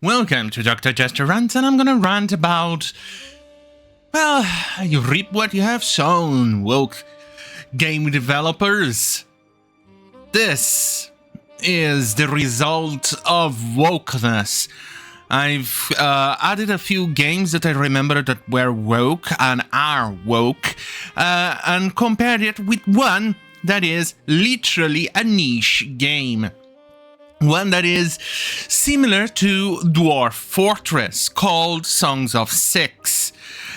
Welcome to Dr. Jester Rants, and I'm gonna rant about, well, you reap what you have sown, woke game developers. This is the result of wokeness. I've added a few games that I remember that were woke and are woke, and compared it with one that is literally a niche game. One that is similar to Dwarf Fortress, called Songs of Six.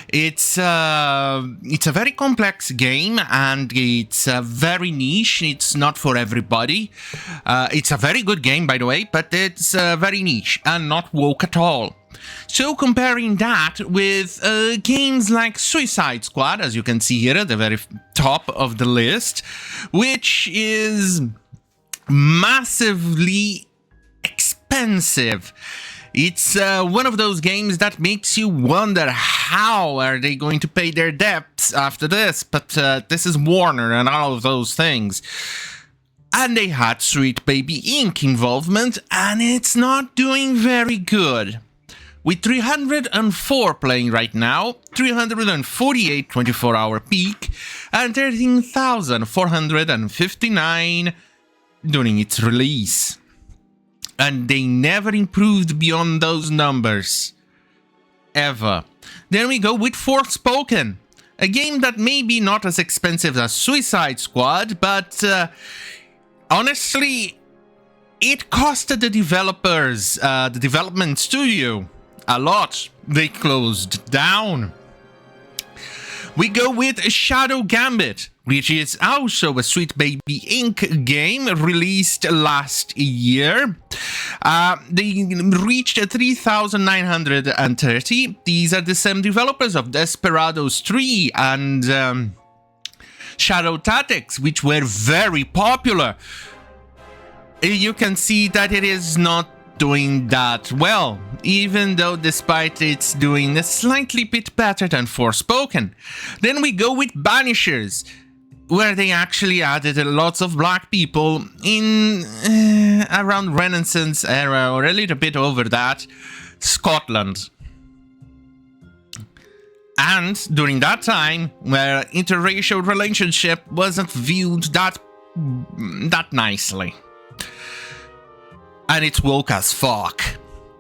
It's a very complex game, and it's very niche. It's not for everybody. It's a very good game, by the way, but it's very niche and not woke at all. So comparing that with games like Suicide Squad, as you can see here at the very top of the list, which is massively expensive. It's one of those games that makes you wonder how are they going to pay their debts after this, but this is Warner and all of those things. And they had Sweet Baby Inc. involvement, and it's not doing very good. With 304 playing right now, 348 24-hour peak, and 13,459 during its release. And they never improved beyond those numbers. Ever. Then we go with Forspoken. A game that may be not as expensive as Suicide Squad, but honestly, it costed the developers, the development studio, a lot. They closed down. We go with Shadow Gambit, which is also a Sweet Baby Inc. game released last year. They reached 3,930. These are the same developers of Desperados 3 and Shadow Tactics, which were very popular. You can see that it is not doing that well, even though despite it's doing a slightly bit better than Forspoken. Then we go with Banishers, where they actually added lots of black people in around Renaissance era, or a little bit over that, Scotland. And during that time, where interracial relationship wasn't viewed that nicely. And it's woke as fuck.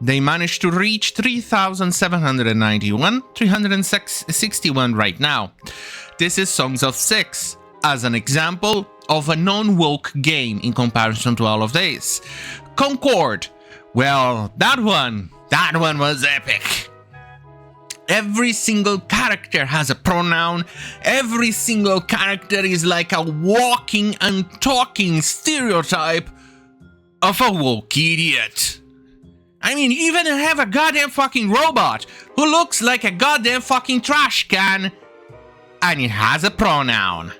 They managed to reach 3,791, 361 right now. This is Songs of Six, as an example of a non-woke game in comparison to all of this. Concord, well, that one was epic. Every single character has a pronoun. Every single character is like a walking and talking stereotype of a woke idiot. I mean, you even have a goddamn fucking robot who looks like a goddamn fucking trash can, and it has a pronoun.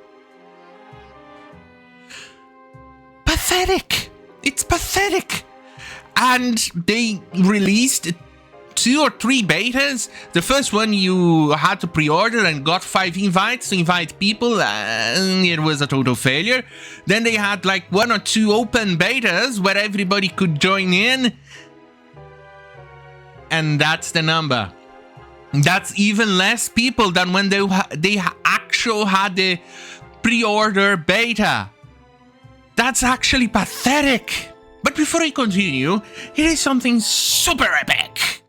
Pathetic. It's pathetic. And they released 2 or 3 betas. The first one you had to pre-order and got 5 invites to invite people, and it was a total failure. Then they had like 1 or 2 open betas where everybody could join in, and that's the number. That's even less people than when they actually had the pre-order beta. That's actually pathetic. But before I continue, here is something super epic.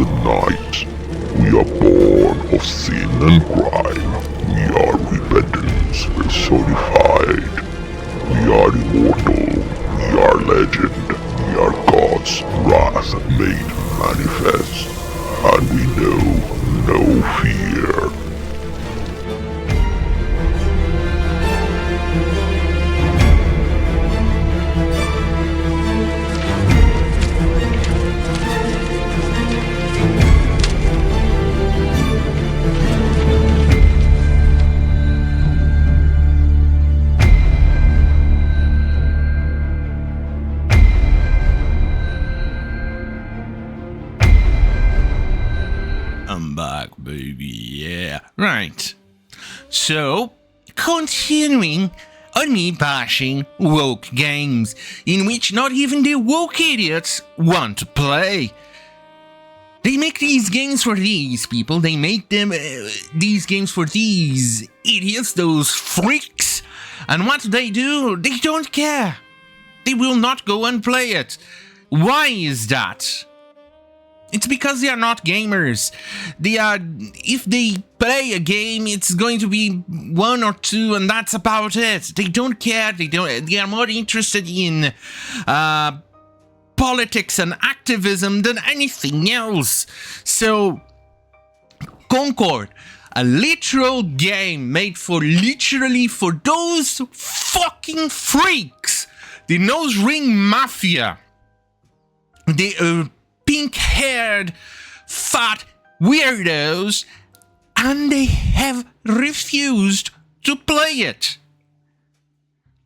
Knight. We are born of sin and crime. We are repentance personified. We are immortal. We are legend. We are God's wrath made manifest. back, baby, yeah. Right. So, continuing on me bashing woke games, in which not even the woke idiots want to play. They make these games for these people, they make them, these games for these idiots, those freaks, and what do? They don't care. They will not go and play it. Why is that? It's because they are not gamers. If they play a game, it's going to be 1 or 2 and that's about it. They don't care, they are more interested in politics and activism than anything else. So, Concord, a literal game made literally for those fucking freaks, the nose ring mafia, the pink-haired fat weirdos, and they have refused to play it.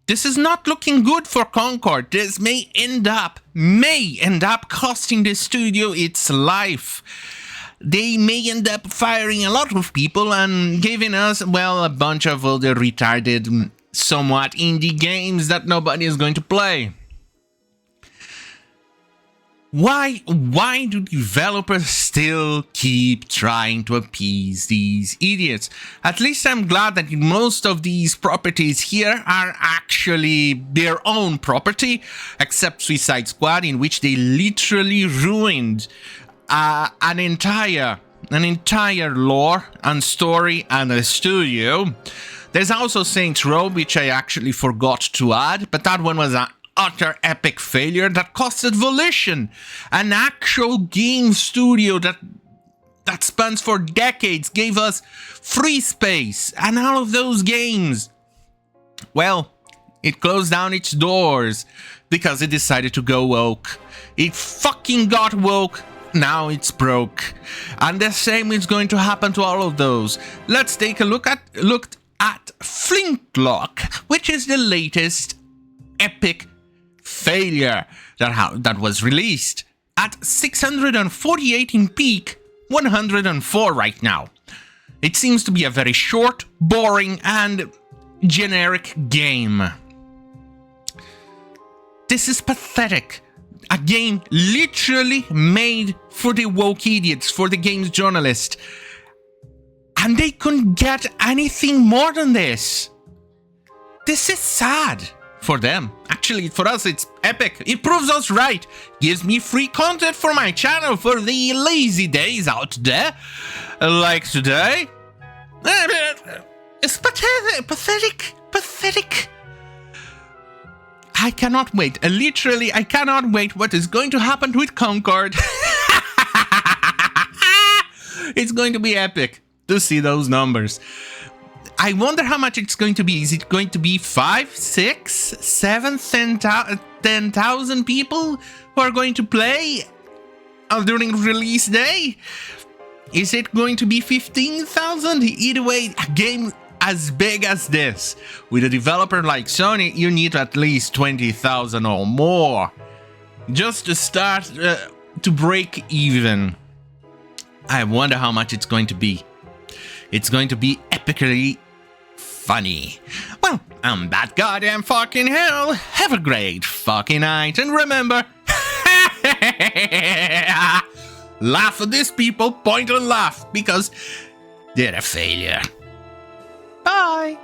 This is not looking good for Concord. This may end up costing the studio its life. They may end up firing a lot of people and giving us, well, a bunch of other retarded, somewhat indie games that nobody is going to play. Why do developers still keep trying to appease these idiots? At least I'm glad that most of these properties here are actually their own property, except Suicide Squad, in which they literally ruined an entire lore and story and a studio. There's also Saints Row, which I actually forgot to add, but that one was an utter epic failure that costed Volition, an actual game studio that spans for decades, gave us Free Space and all of those games. Well, it closed down its doors because it decided to go woke. It fucking got woke. Now it's broke. And the same is going to happen to all of those. Let's take a look at Flintlock, which is the latest epic failure that was released at 648 in peak, 104 right now. It seems to be a very short, boring, and generic game. This is pathetic. A game literally made for the woke idiots, for the games journalists. And they couldn't get anything more than this. This is sad for them. Actually, for us, it's epic. It proves us right. Gives me free content for my channel for the lazy days out there. Like today. It's pathetic. I cannot wait. Literally, I cannot wait what is going to happen with Concord. It's going to be epic to see those numbers. I wonder how much it's going to be. Is it going to be 5, 6, 7, 10,000 people who are going to play during release day? Is it going to be 15,000? Either way, a game as big as this, with a developer like Sony, you need at least 20,000 or more just to start to break even. I wonder how much it's going to be. It's going to be epically funny. Well, I'm that goddamn fucking hell. Have a great fucking night, and remember, laugh at these people, point and laugh, because they're a failure. Bye.